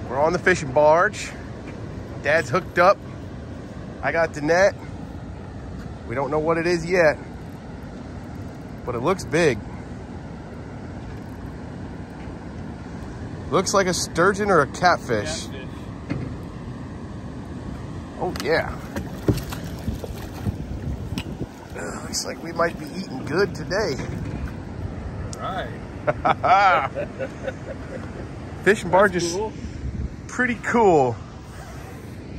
We're on the fishing barge. Dad's hooked up. I got the net. We don't know what it is yet, but it looks big. Looks like a sturgeon or a catfish. Oh yeah. Looks like we might be eating good today. Right. Fishing barge is cool. Pretty cool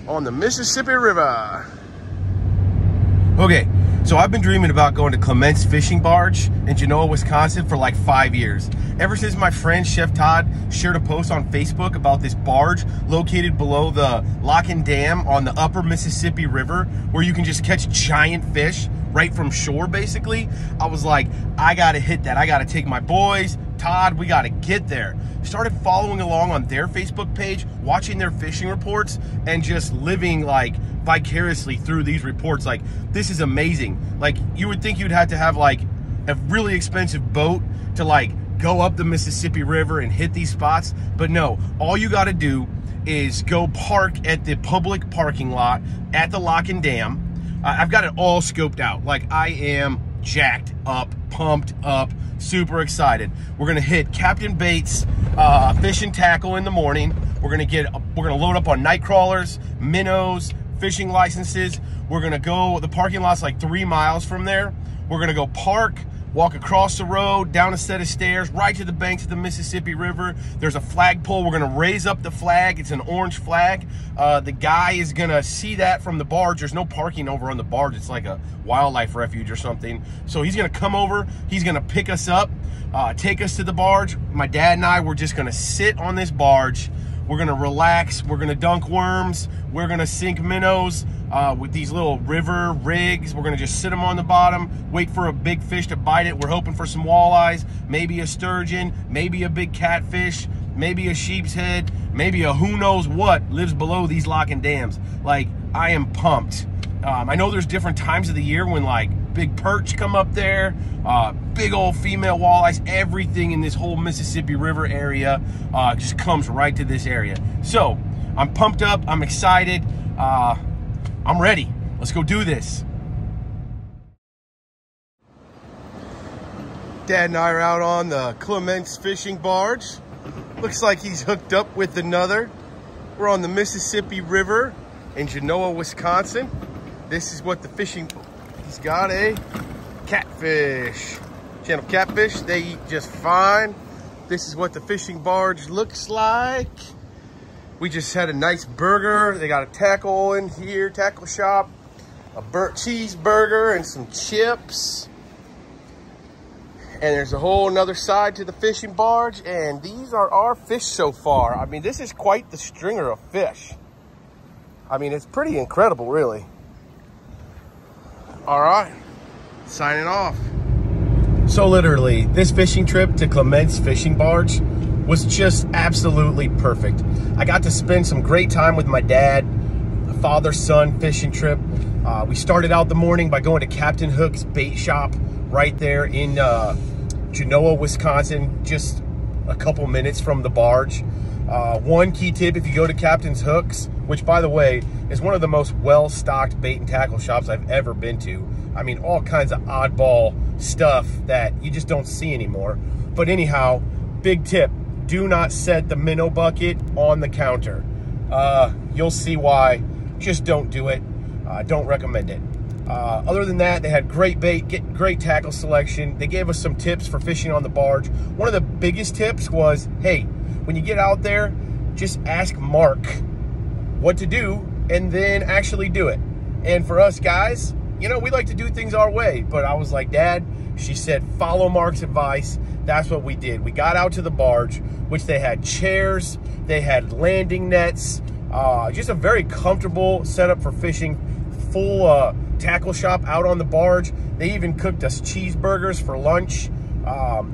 on the Mississippi River. Okay, so I've been dreaming about going to Clements fishing barge in Genoa, Wisconsin for like 5 years. Ever since my friend Chef Todd shared a post on Facebook about this barge located below the Lock and Dam on the upper Mississippi River, where you can just catch giant fish right from shore, basically. I was like, I gotta hit that. I gotta take my boys, Todd, we gotta get there. Started following along on their Facebook page, watching their fishing reports, and just living like vicariously through these reports. Like, this is amazing. Like, you would think you'd have to have like a really expensive boat to like go up the Mississippi River and hit these spots, but no, all you got to do is go park at the public parking lot at the Lock and Dam. I've got it all scoped out. Like, I am jacked up, pumped up, super excited. We're gonna hit Captain Bates fish and tackle in the morning. We're gonna load up on night crawlers, minnows, fishing licenses. We're gonna go, the parking lot's like 3 miles from there. We're gonna go park, walk across the road, down a set of stairs, right to the banks of the Mississippi River. There's a flagpole. We're gonna raise up the flag. It's an orange flag. The guy is gonna see that from the barge. There's no parking over on the barge. It's like a wildlife refuge or something. So he's gonna come over, he's gonna pick us up, take us to the barge. My dad and I, we're just gonna sit on this barge. We're gonna relax, we're gonna dunk worms, we're gonna sink minnows with these little river rigs. We're gonna just sit them on the bottom, wait for a big fish to bite it. We're hoping for some walleyes, maybe a sturgeon, maybe a big catfish, maybe a sheep's head, maybe a who knows what lives below these lock and dams. Like, I am pumped. I know there's different times of the year when like big perch come up there, big old female walleyes. Everything in this whole Mississippi River area just comes right to this area. So I'm pumped up, I'm excited, I'm ready. Let's go do this. Dad and I are out on the Clements fishing barge. Looks like he's hooked up with another. We're on the Mississippi River in Genoa, Wisconsin. This is what the fishing, he's got a catfish. Channel catfish, they eat just fine. This is what the fishing barge looks like. We just had a nice burger. They got a tackle in here, tackle shop, a burnt cheeseburger and some chips. And there's a whole nother side to the fishing barge, and these are our fish so far. I mean, this is quite the stringer of fish. I mean, it's pretty incredible, really. All right, signing off. So literally, this fishing trip to Clements fishing barge was just absolutely perfect. I got to spend some great time with my dad, a father-son fishing trip. We started out the morning by going to Captain Hook's bait shop right there in Genoa, Wisconsin, just a couple minutes from the barge. One key tip, if you go to Captain's Hooks, which by the way, is one of the most well-stocked bait and tackle shops I've ever been to. I mean, all kinds of oddball stuff that you just don't see anymore. But anyhow, big tip, do not set the minnow bucket on the counter. You'll see why. Just don't do it. Don't recommend it. Other than that, they had great bait, great tackle selection. They gave us some tips for fishing on the barge. One of the biggest tips was, hey, when you get out there, just ask Mark what to do and then actually do it. And for us guys, you know, we like to do things our way, but I was like, Dad, she said, follow Mark's advice. That's what we did. We got out to the barge, which they had chairs, they had landing nets, just a very comfortable setup for fishing. Full tackle shop out on the barge. They even cooked us cheeseburgers for lunch.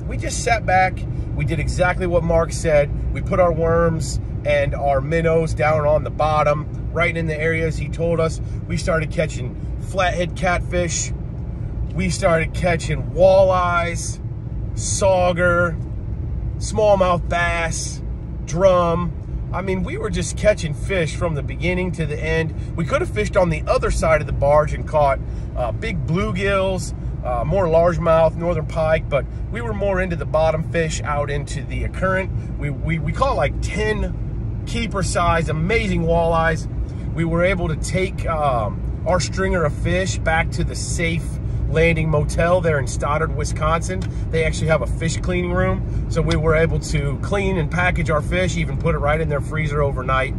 We just sat back. We did exactly what Mark said. We put our worms and our minnows down on the bottom, right in the areas he told us. We started catching flathead catfish. We started catching walleyes, sauger, smallmouth bass, drum, I mean, we were just catching fish from the beginning to the end. We could have fished on the other side of the barge and caught big bluegills, more largemouth, northern pike, but we were more into the bottom fish out into the current. We caught like 10 keeper size, amazing walleyes. We were able to take our stringer of fish back to the safe landing motel there in Stoddard, Wisconsin. They actually have a fish cleaning room, so we were able to clean and package our fish, even put it right in their freezer overnight.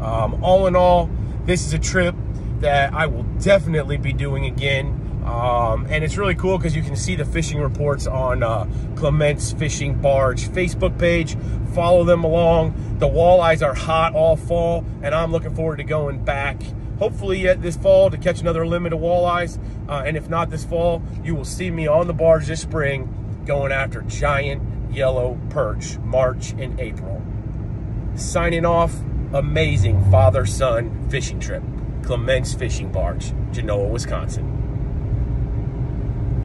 All in all, this is a trip that I will definitely be doing again. And it's really cool because you can see the fishing reports on Clements Fishing Barge Facebook page. Follow them along. The walleyes are hot all fall, and I'm looking forward to going back hopefully yet this fall to catch another limit of walleyes. And if not this fall, you will see me on the barge this spring going after giant yellow perch, March and April. Signing off, amazing father-son fishing trip. Clements Fishing Barge, Genoa, Wisconsin.